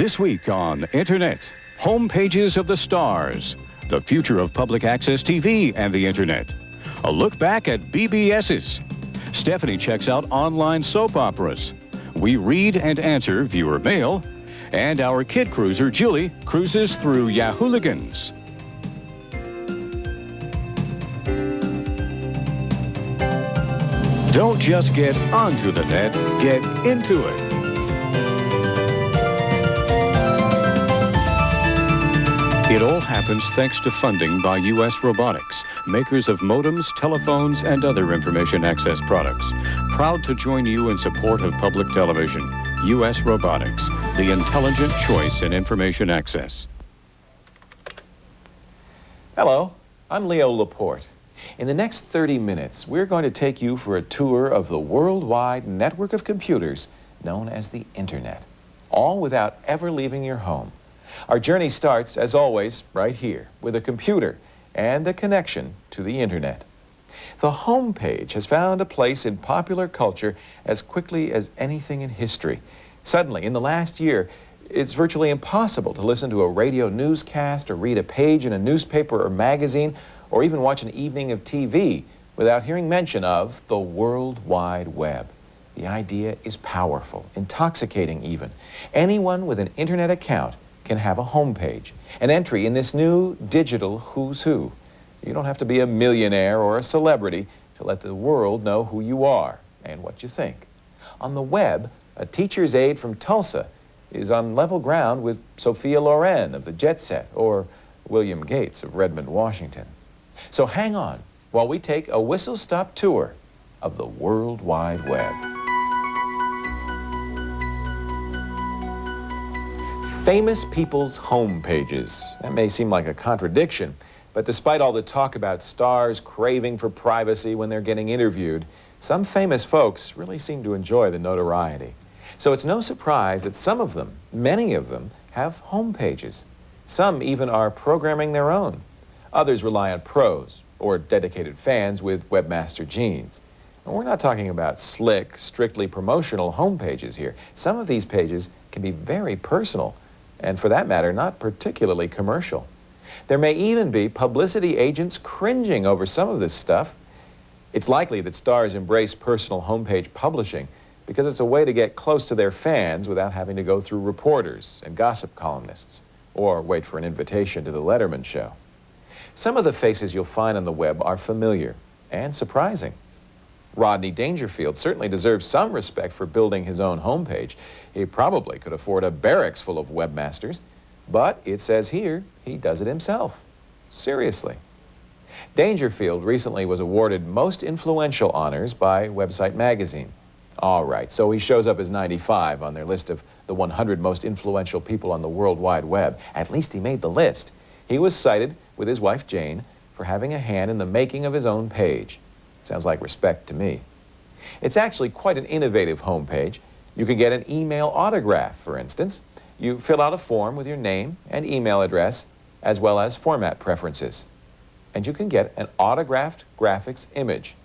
This week on Internet, home pages of the stars, the future of public access TV and the Internet, a look back at BBS's. Stephanie checks out online soap operas. We read and answer viewer mail, and our kid cruiser, Julie, cruises through Yahooligans. Don't just get onto the net, get into it. It all happens thanks to funding by U.S. Robotics, makers of modems, telephones, and other information access products. Proud to join you in support of public television. U.S. Robotics, the intelligent choice in information access. Hello, I'm Leo Laporte. In the next 30 minutes, we're going to take you for a tour of the worldwide network of computers known as the Internet, all without ever leaving your home. Our journey starts, as always, right here, with a computer and a connection to the Internet. The home page has found a place in popular culture as quickly as anything in history. Suddenly, in the last year, it's virtually impossible to listen to a radio newscast or read a page in a newspaper or magazine or even watch an evening of TV without hearing mention of the World Wide Web. The idea is powerful, intoxicating even. Anyone with an Internet account can have a homepage, an entry in this new digital who's who. You don't have to be a millionaire or a celebrity to let the world know who you are and what you think. On the web, a teacher's aide from Tulsa is on level ground with Sophia Loren of the Jet Set or William Gates of Redmond, Washington. So hang on while we take a whistle-stop tour of the World Wide Web. Famous people's home pages. That may seem like a contradiction, but despite all the talk about stars craving for privacy when they're getting interviewed, some famous folks really seem to enjoy the notoriety. So it's no surprise that some of them, many of them, have home pages. Some even are programming their own. Others rely on pros or dedicated fans with webmaster genes. And we're not talking about slick, strictly promotional home pages here. Some of these pages can be very personal, and for that matter, not particularly commercial. There may even be publicity agents cringing over some of this stuff. It's likely that stars embrace personal homepage publishing because it's a way to get close to their fans without having to go through reporters and gossip columnists or wait for an invitation to the Letterman show. Some of the faces you'll find on the web are familiar and surprising. Rodney Dangerfield certainly deserves some respect for building his own homepage. He probably could afford a barracks full of webmasters, but it says here he does it himself. Seriously. Dangerfield recently was awarded Most Influential honors by Website Magazine. All right, so he shows up as 95 on their list of the 100 most influential people on the World Wide Web. At least he made the list. He was cited with his wife Jane for having a hand in the making of his own page. Sounds like respect to me. It's actually quite an innovative homepage. You can get an email autograph, for instance. You fill out a form with your name and email address, as well as format preferences. And you can get an autographed graphics image.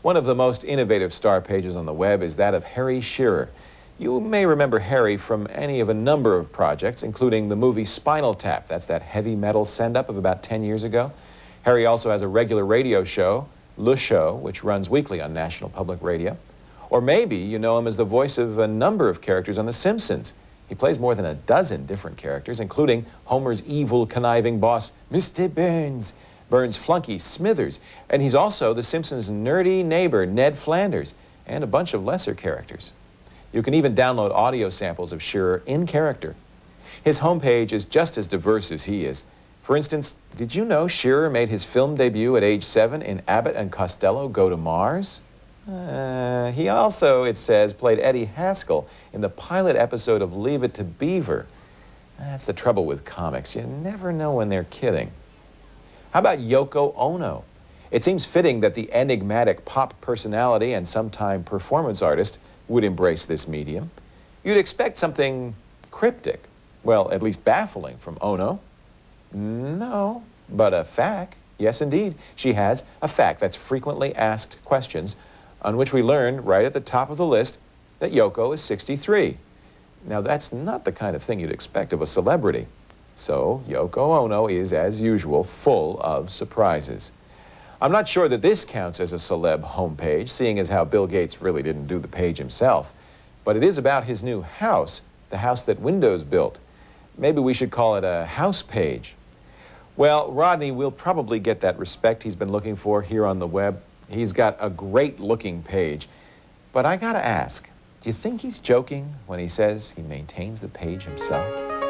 One of the most innovative star pages on the web is that of Harry Shearer. You may remember Harry from any of a number of projects, including the movie Spinal Tap. That's that heavy metal send-up of about 10 years ago. Harry also has a regular radio show, Le Show, which runs weekly on National Public Radio. Or maybe you know him as the voice of a number of characters on The Simpsons. He plays more than a dozen different characters, including Homer's evil, conniving boss, Mr. Burns, Burns' flunky, Smithers, and he's also The Simpsons' nerdy neighbor, Ned Flanders, and a bunch of lesser characters. You can even download audio samples of Shearer in character. His homepage is just as diverse as he is. For instance, did you know Shearer made his film debut at age 7 in Abbott and Costello Go to Mars? He also, it says, played Eddie Haskell in the pilot episode of Leave It to Beaver. That's the trouble with comics. You never know when they're kidding. How about Yoko Ono? It seems fitting that the enigmatic pop personality and sometime performance artist would embrace this medium. You'd expect something cryptic, well, at least baffling from Ono. No, but a fact. Yes, indeed, she has a fact. That's frequently asked questions, on which we learn right at the top of the list that Yoko is 63. Now, that's not the kind of thing you'd expect of a celebrity. So, Yoko Ono is, as usual, full of surprises. I'm not sure that this counts as a celeb homepage, seeing as how Bill Gates really didn't do the page himself. But it is about his new house, the house that Windows built. Maybe we should call it a house page. Well, Rodney will probably get that respect he's been looking for here on the web. He's got a great-looking page. But I gotta ask, do you think he's joking when he says he maintains the page himself?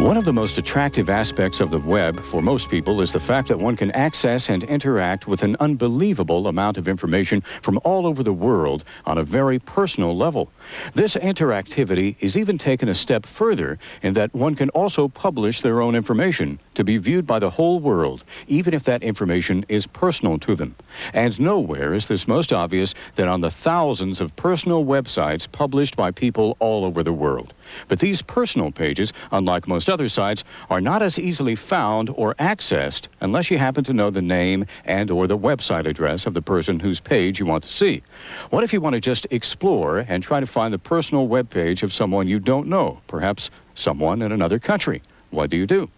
One of the most attractive aspects of the web for most people is the fact that one can access and interact with an unbelievable amount of information from all over the world on a very personal level. This interactivity is even taken a step further in that one can also publish their own information to be viewed by the whole world, even if that information is personal to them. And nowhere is this most obvious than on the thousands of personal websites published by people all over the world. But these personal pages, unlike most other sites, are not as easily found or accessed unless you happen to know the name and or the website address of the person whose page you want to see. What if you want to just explore and try to find the personal web page of someone you don't know, perhaps someone in another country? What do?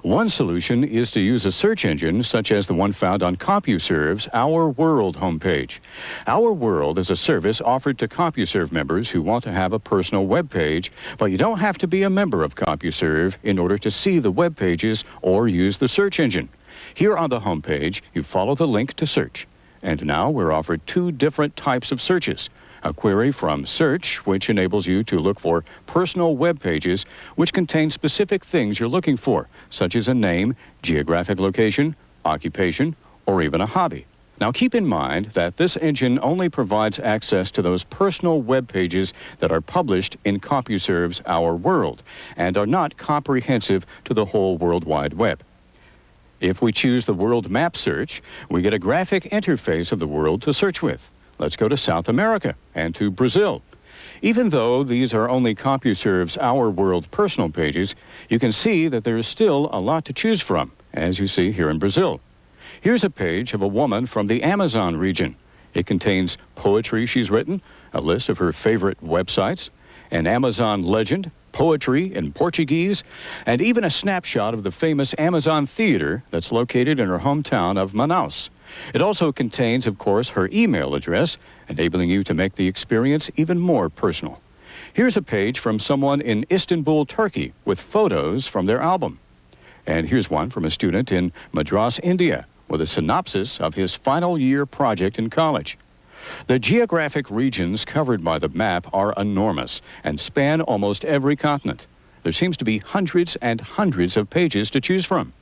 One solution is to use a search engine such as the one found on CompuServe's Our World homepage. Our World is a service offered to CompuServe members who want to have a personal web page, but you don't have to be a member of CompuServe in order to see the web pages or use the search engine. Here on the homepage, you follow the link to search. And now we're offered two different types of searches. A query from Search, which enables you to look for personal web pages which contain specific things you're looking for, such as a name, geographic location, occupation, or even a hobby. Now keep in mind that this engine only provides access to those personal web pages that are published in CompuServe's Our World and are not comprehensive to the whole World Wide Web. If we choose the World Map search, we get a graphic interface of the world to search with. Let's go to South America and to Brazil. Even though these are only CompuServe's Our World personal pages, you can see that there is still a lot to choose from, as you see here in Brazil. Here's a page of a woman from the Amazon region. It contains poetry she's written, a list of her favorite websites, an Amazon legend, poetry in Portuguese, and even a snapshot of the famous Amazon Theater that's located in her hometown of Manaus. It also contains, of course, her email address, enabling you to make the experience even more personal. Here's a page from someone in Istanbul, Turkey, with photos from their album. And here's one from a student in Madras, India, with a synopsis of his final year project in college. The geographic regions covered by the map are enormous and span almost every continent. There seems to be hundreds and hundreds of pages to choose from.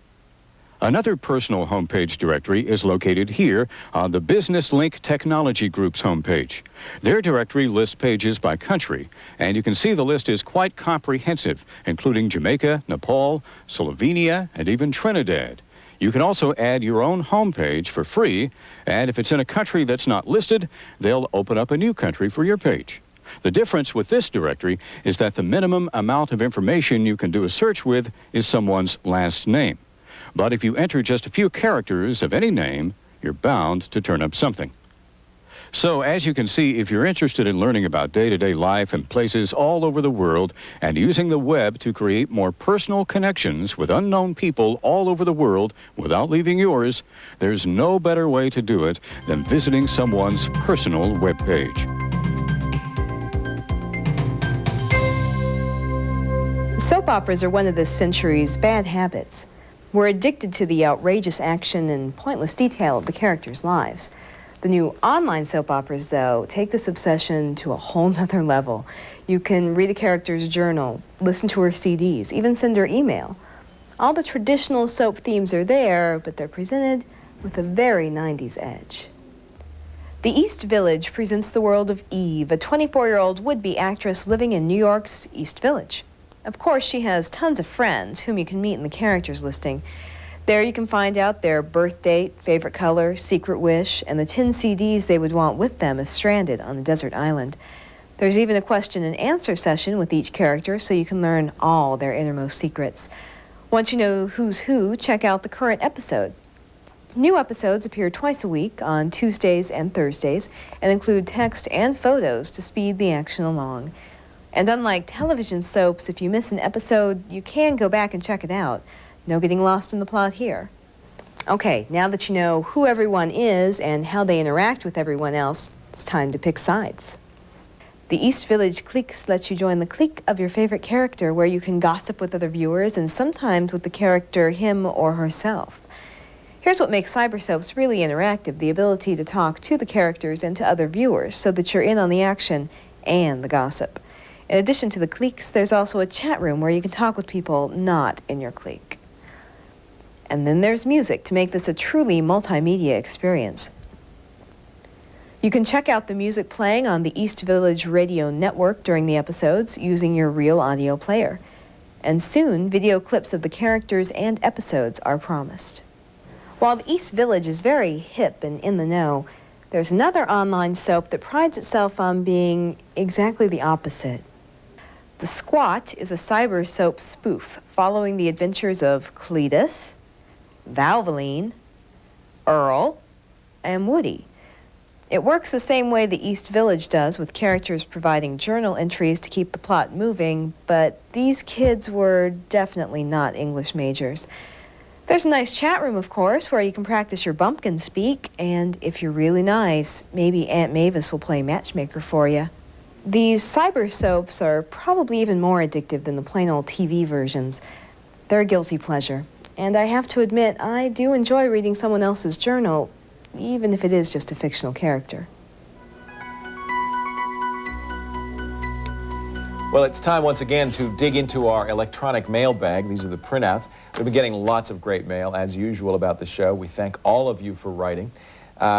Another personal homepage directory is located here on the Business Link Technology Group's homepage. Their directory lists pages by country, and you can see the list is quite comprehensive, including Jamaica, Nepal, Slovenia, and even Trinidad. You can also add your own homepage for free, and if it's in a country that's not listed, they'll open up a new country for your page. The difference with this directory is that the minimum amount of information you can do a search with is someone's last name. But if you enter just a few characters of any name, you're bound to turn up something. So, as you can see, if you're interested in learning about day-to-day life in places all over the world and using the web to create more personal connections with unknown people all over the world without leaving yours, there's no better way to do it than visiting someone's personal web page. Soap operas are one of this century's bad habits. We're addicted to the outrageous action and pointless detail of the characters' lives. The new online soap operas, though, take this obsession to a whole nother level. You can read a character's journal, listen to her CDs, even send her email. All the traditional soap themes are there, but they're presented with a very 90s edge. The East Village presents the world of Eve, a 24-year-old would-be actress living in New York's East Village. Of course, she has tons of friends whom you can meet in the characters listing. There you can find out their birth date, favorite color, secret wish, and the 10 CDs they would want with them if stranded on a desert island. There's even a question and answer session with each character so you can learn all their innermost secrets. Once you know who's who, check out the current episode. New episodes appear twice a week on Tuesdays and Thursdays and include text and photos to speed the action along. And unlike television soaps, if you miss an episode, you can go back and check it out. No getting lost in the plot here. Okay, now that you know who everyone is and how they interact with everyone else, it's time to pick sides. The East Village Cliques lets you join the clique of your favorite character, where you can gossip with other viewers and sometimes with the character him or herself. Here's what makes cyber soaps really interactive: the ability to talk to the characters and to other viewers so that you're in on the action and the gossip. In addition to the cliques, there's also a chat room where you can talk with people not in your clique. And then there's music to make this a truly multimedia experience. You can check out the music playing on the East Village Radio Network during the episodes using your real audio player. And soon, video clips of the characters and episodes are promised. While the East Village is very hip and in the know, there's another online soap that prides itself on being exactly the opposite. The Squat is a cyber soap spoof following the adventures of Cletus, Valvoline, Earl, and Woody. It works the same way the East Village does, with characters providing journal entries to keep the plot moving, but these kids were definitely not English majors. There's a nice chat room, of course, where you can practice your bumpkin speak, and if you're really nice, maybe Aunt Mavis will play matchmaker for you. These cyber soaps are probably even more addictive than the plain old TV versions. They're a guilty pleasure, and I have to admit, I do enjoy reading someone else's journal, even if it is just a fictional character. Well, it's time once again to dig into our electronic mailbag. These are the printouts. We've been getting lots of great mail, as usual, about the show. We thank all of you for writing.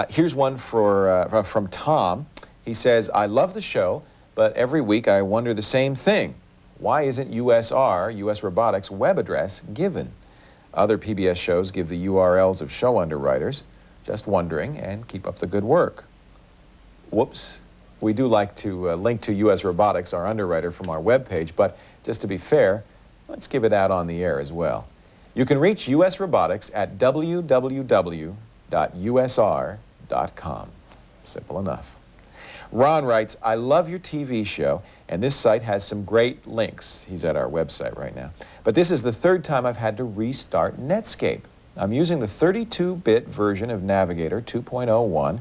Here's one from Tom. He says, I love the show, but every week I wonder the same thing. Why isn't USR, US Robotics, web address given? Other PBS shows give the URLs of show underwriters. Just wondering, and keep up the good work. Whoops. We do like to link to US Robotics, our underwriter, from our webpage, but just to be fair, let's give it out on the air as well. You can reach US Robotics at www.usr.com. Simple enough. Ron writes, I love your TV show, and this site has some great links. He's at our website right now. But this is the third time I've had to restart Netscape. I'm using the 32-bit version of Navigator 2.01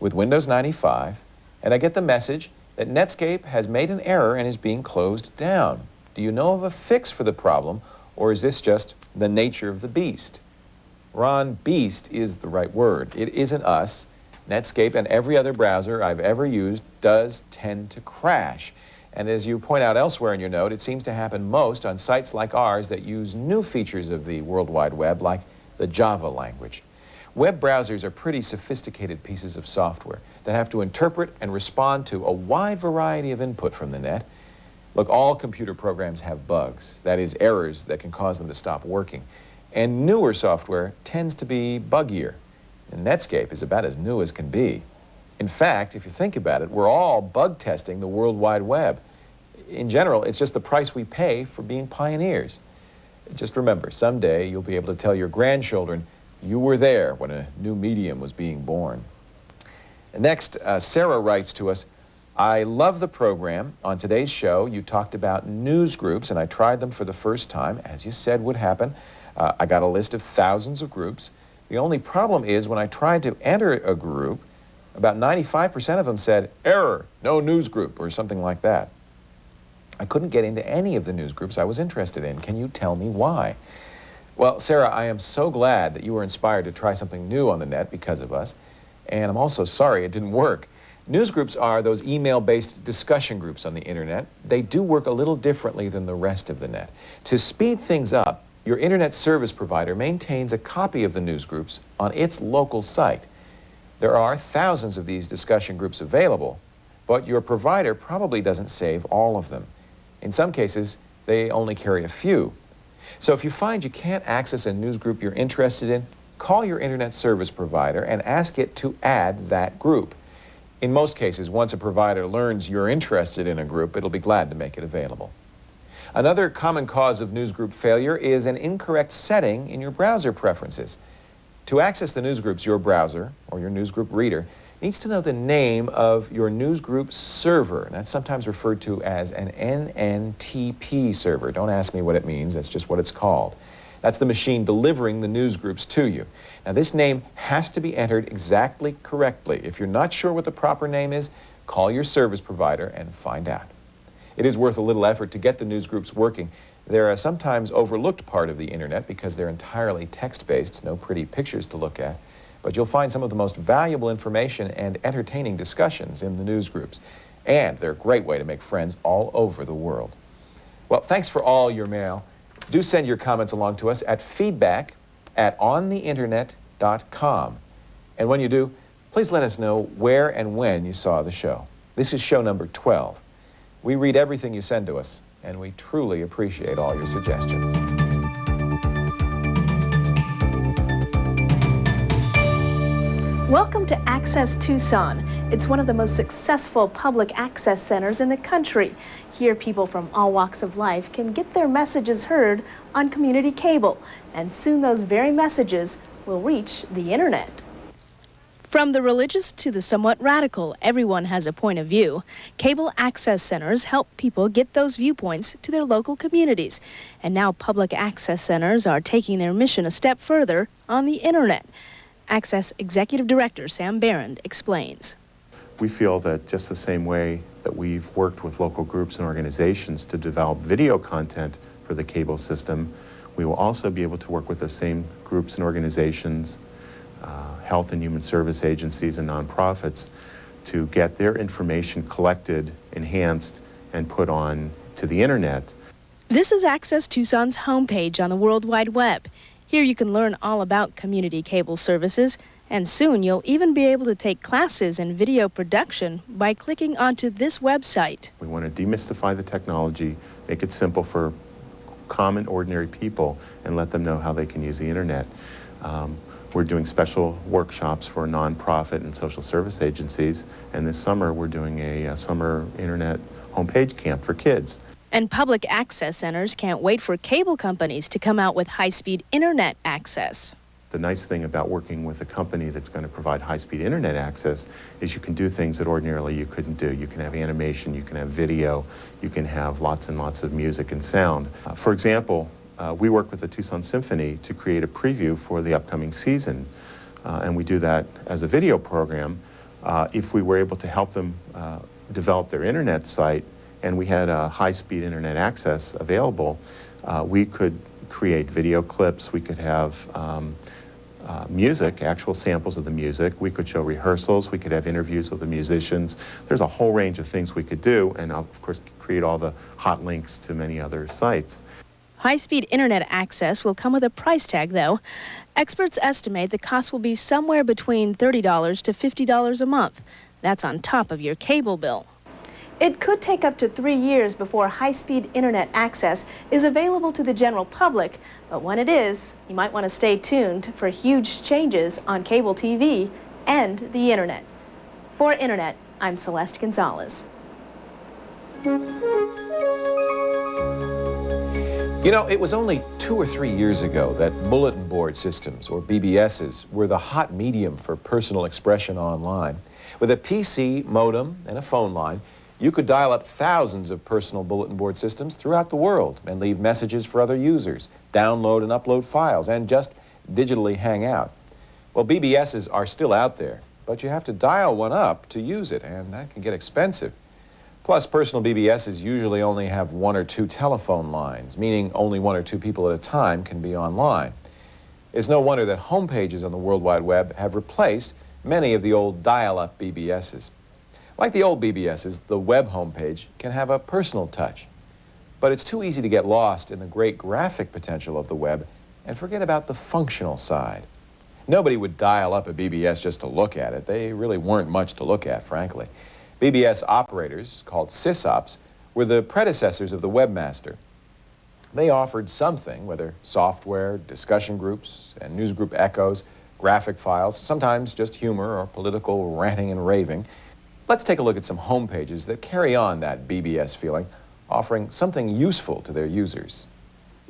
with Windows 95, and I get the message that Netscape has made an error and is being closed down. Do you know of a fix for the problem, or is this just the nature of the beast? Ron, beast is the right word. It isn't us. Netscape and every other browser I've ever used does tend to crash. And as you point out elsewhere in your note, it seems to happen most on sites like ours that use new features of the World Wide Web, like the Java language. Web browsers are pretty sophisticated pieces of software that have to interpret and respond to a wide variety of input from the net. Look, all computer programs have bugs, that is, errors that can cause them to stop working. And newer software tends to be buggier. And Netscape is about as new as can be. In fact, if you think about it, we're all bug testing the World Wide Web. In general, it's just the price we pay for being pioneers. Just remember, someday you'll be able to tell your grandchildren you were there when a new medium was being born. Next, Sarah writes to us, I love the program. On today's show, you talked about news groups, and I tried them for the first time, as you said would happen. I got a list of thousands of groups. The only problem is when I tried to enter a group, about 95% of them said, error, no news group, or something like that. I couldn't get into any of the news groups I was interested in. Can you tell me why? Well, Sarah, I am so glad that you were inspired to try something new on the net because of us, and I'm also sorry it didn't work. Newsgroups are those email-based discussion groups on the internet. They do work a little differently than the rest of the net. To speed things up, your internet service provider maintains a copy of the newsgroups on its local site. There are thousands of these discussion groups available, but your provider probably doesn't save all of them. In some cases, they only carry a few. So if you find you can't access a newsgroup you're interested in, call your internet service provider and ask it to add that group. In most cases, once a provider learns you're interested in a group, it'll be glad to make it available. Another common cause of newsgroup failure is an incorrect setting in your browser preferences. To access the newsgroups, your browser or your newsgroup reader needs to know the name of your newsgroup server. And that's sometimes referred to as an NNTP server. Don't ask me what it means, that's just what it's called. That's the machine delivering the newsgroups to you. Now, this name has to be entered exactly correctly. If you're not sure what the proper name is, call your service provider and find out. It is worth a little effort to get the newsgroups working. They're a sometimes overlooked part of the internet because they're entirely text-based, no pretty pictures to look at. But you'll find some of the most valuable information and entertaining discussions in the newsgroups. And they're a great way to make friends all over the world. Well, thanks for all your mail. Do send your comments along to us at feedback@ontheinternet.com. And when you do, please let us know where and when you saw the show. This is show number 12. We read everything you send to us, and we truly appreciate all your suggestions. Welcome to Access Tucson. It's one of the most successful public access centers in the country. Here, people from all walks of life can get their messages heard on community cable, and soon those very messages will reach the internet. From the religious to the somewhat radical, everyone has a point of view. Cable access centers help people get those viewpoints to their local communities. And now public access centers are taking their mission a step further on the internet. Access Executive Director Sam Barron explains. We feel that just the same way that we've worked with local groups and organizations to develop video content for the cable system, we will also be able to work with those same groups and organizations, health and human service agencies and nonprofits to get their information collected, enhanced, and put on to the internet. This is Access Tucson's homepage on the World Wide Web. Here you can learn all about community cable services, and soon you'll even be able to take classes in video production by clicking onto this website. We want to demystify the technology, make it simple for common, ordinary people, and let them know how they can use the internet. We're doing special workshops for nonprofit and social service agencies, and this summer we're doing a summer internet homepage camp for kids. And public access centers can't wait for cable companies to come out with high-speed internet access. The nice thing about working with a company that's going to provide high-speed internet access is you can do things that ordinarily you couldn't do. You can have animation, you can have video, you can have lots and lots of music and sound. For example, we work with the Tucson Symphony to create a preview for the upcoming season, and we do that as a video program. If we were able to help them develop their internet site and we had a high-speed internet access available, we could create video clips, we could have music, actual samples of the music, we could show rehearsals, we could have interviews with the musicians. There's a whole range of things we could do, and of course create all the hot links to many other sites. High-speed internet access will come with a price tag, though. Experts estimate the cost will be somewhere between $30 to $50 a month. That's on top of your cable bill. It could take up to 3 years before high-speed internet access is available to the general public, but when it is, you might want to stay tuned for huge changes on cable TV and the internet. For Internet, I'm Celeste Gonzalez. You know, it was only 2 or 3 years ago that bulletin board systems, or BBSs, were the hot medium for personal expression online. With a PC, modem, and a phone line, you could dial up thousands of personal bulletin board systems throughout the world and leave messages for other users, download and upload files, and just digitally hang out. Well, BBSs are still out there, but you have to dial one up to use it, and that can get expensive. Plus, personal BBSs usually only have 1 or 2 telephone lines, meaning only 1 or 2 people at a time can be online. It's no wonder that homepages on the World Wide Web have replaced many of the old dial-up BBSs. Like the old BBSs, the web homepage can have a personal touch. But it's too easy to get lost in the great graphic potential of the web and forget about the functional side. Nobody would dial up a BBS just to look at it. They really weren't much to look at, frankly. BBS operators, called sysops, were the predecessors of the webmaster. They offered something, whether software, discussion groups, and newsgroup echoes, graphic files, sometimes just humor or political ranting and raving. Let's take a look at some homepages that carry on that BBS feeling, offering something useful to their users.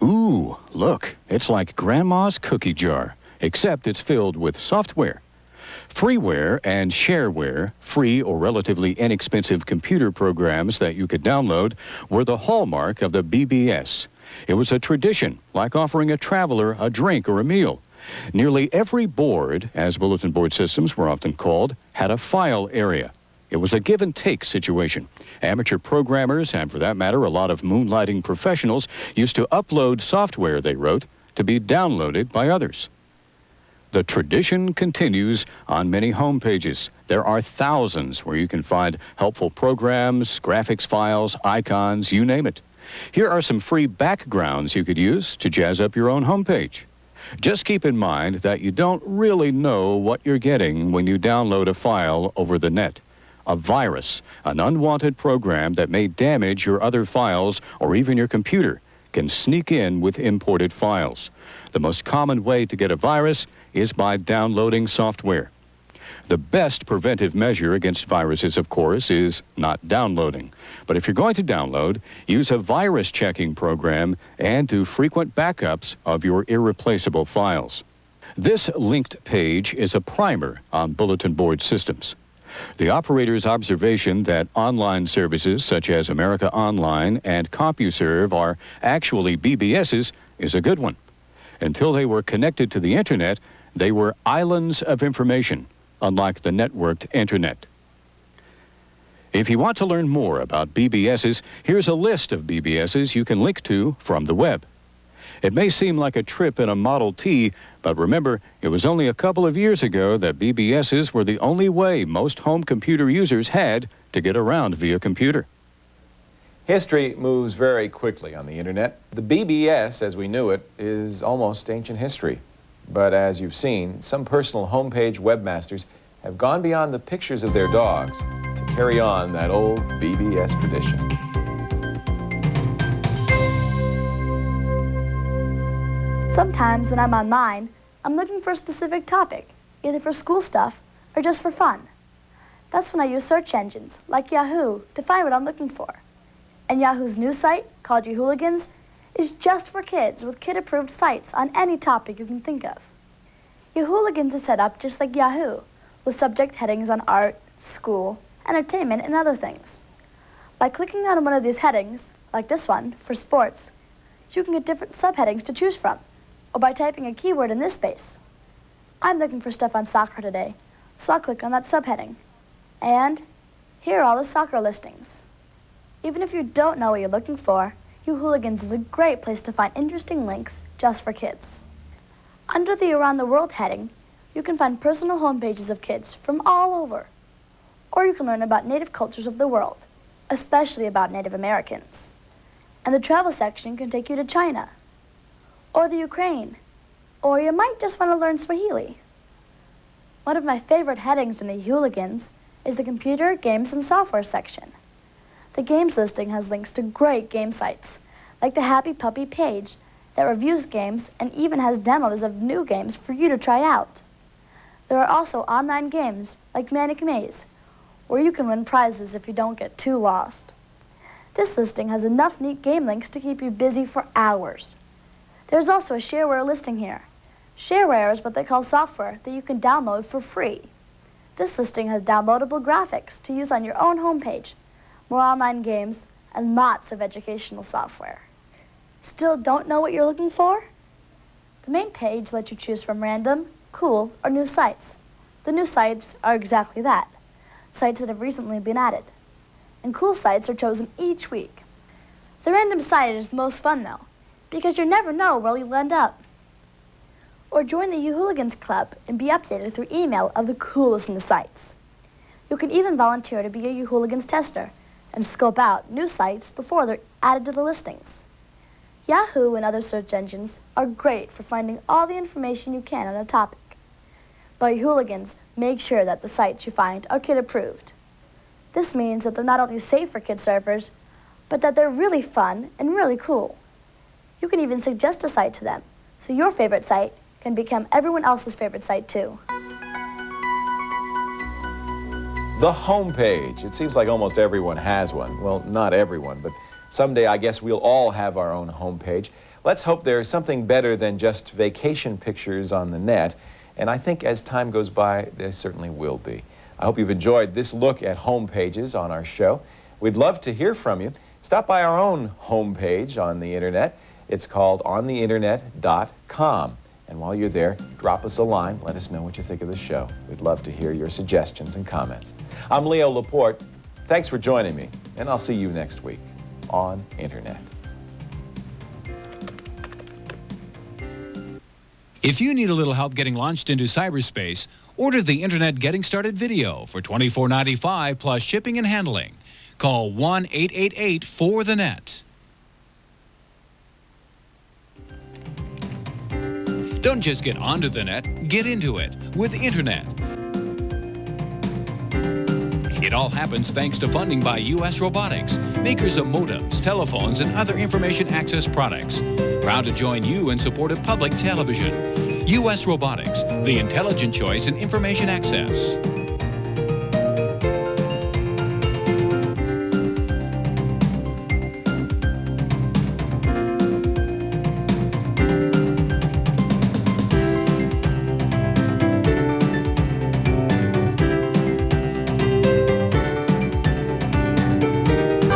Ooh, look, it's like Grandma's cookie jar. except it's filled with software. Freeware and shareware, free or relatively inexpensive computer programs that you could download, were the hallmark of the BBS. It was a tradition, like offering a traveler a drink or a meal. Nearly every board, as bulletin board systems were often called, had a file area. It was a give-and-take situation. Amateur programmers, and for that matter, a lot of moonlighting professionals, used to upload software they wrote to be downloaded by others. The tradition continues on many home pages. There are thousands where you can find helpful programs, graphics files, icons, you name it. Here are some free backgrounds you could use to jazz up your own homepage. Just keep in mind that you don't really know what you're getting when you download a file over the net. A virus, an unwanted program that may damage your other files or even your computer, can sneak in with imported files. The most common way to get a virus is by downloading software. The best preventive measure against viruses, of course, is not downloading. But if you're going to download, use a virus checking program and do frequent backups of your irreplaceable files. This linked page is a primer on bulletin board systems. The operator's observation that online services such as America Online and CompuServe are actually BBSs is a good one. Until they were connected to the internet, they were islands of information, unlike the networked internet. If you want to learn more about BBSs, here's a list of BBSs you can link to from the web. It may seem like a trip in a Model T, but remember, it was only a couple of years ago that BBSs were the only way most home computer users had to get around via computer. History moves very quickly on the internet. The BBS, as we knew it, is almost ancient history. But as you've seen, some personal homepage webmasters have gone beyond the pictures of their dogs to carry on that old BBS tradition. Sometimes when I'm online, I'm looking for a specific topic, either for school stuff or just for fun. That's when I use search engines like Yahoo to find what I'm looking for. And Yahoo's new site, called Yahooligans, is just for kids with kid-approved sites on any topic you can think of. Yahooligans is set up just like Yahoo, with subject headings on art, school, entertainment, and other things. By clicking on one of these headings, like this one, for sports, you can get different subheadings to choose from, or by typing a keyword in this space. I'm looking for stuff on soccer today, so I'll click on that subheading. And here are all the soccer listings. Even if you don't know what you're looking for, Yahooligans is a great place to find interesting links just for kids. Under the Around the World heading, you can find personal homepages of kids from all over. Or you can learn about native cultures of the world, especially about Native Americans. And the travel section can take you to China, or the Ukraine, or you might just want to learn Swahili. One of my favorite headings in the Yahooligans is the Computer, Games, and Software section. The games listing has links to great game sites, like the Happy Puppy page that reviews games and even has demos of new games for you to try out. There are also online games like Manic Maze, where you can win prizes if you don't get too lost. This listing has enough neat game links to keep you busy for hours. There's also a shareware listing here. Shareware is what they call software that you can download for free. This listing has downloadable graphics to use on your own homepage, more online games, and lots of educational software. Still don't know what you're looking for? The main page lets you choose from random, cool, or new sites. The new sites are exactly that, sites that have recently been added. And cool sites are chosen each week. The random site is the most fun though, because you never know where you'll end up. Or join the Yahooligans Club and be updated through email of the coolest new sites. You can even volunteer to be a Yahooligans tester and scope out new sites before they're added to the listings. Yahoo and other search engines are great for finding all the information you can on a topic. But Yahooligans make sure that the sites you find are kid-approved. This means that they're not only safe for kid surfers, but that they're really fun and really cool. You can even suggest a site to them, so your favorite site can become everyone else's favorite site too. The homepage. It seems like almost everyone has one. Well, not everyone, but someday I guess we'll all have our own homepage. Let's hope there's something better than just vacation pictures on the net, and I think as time goes by, there certainly will be. I hope you've enjoyed this look at home pages on our show. We'd love to hear from you. Stop by our own home page on the internet. It's called ontheinternet.com. And while you're there, drop us a line. Let us know what you think of the show. We'd love to hear your suggestions and comments. I'm Leo Laporte. Thanks for joining me, and I'll see you next week on Internet. If you need a little help getting launched into cyberspace, order the Internet Getting Started video for $24.95 plus shipping and handling. Call 1-888-4THE-NET. Don't just get onto the net, get into it with Internet. It all happens thanks to funding by U.S. Robotics, makers of modems, telephones, and other information access products. Proud to join you in support of public television. U.S. Robotics, the intelligent choice in information access.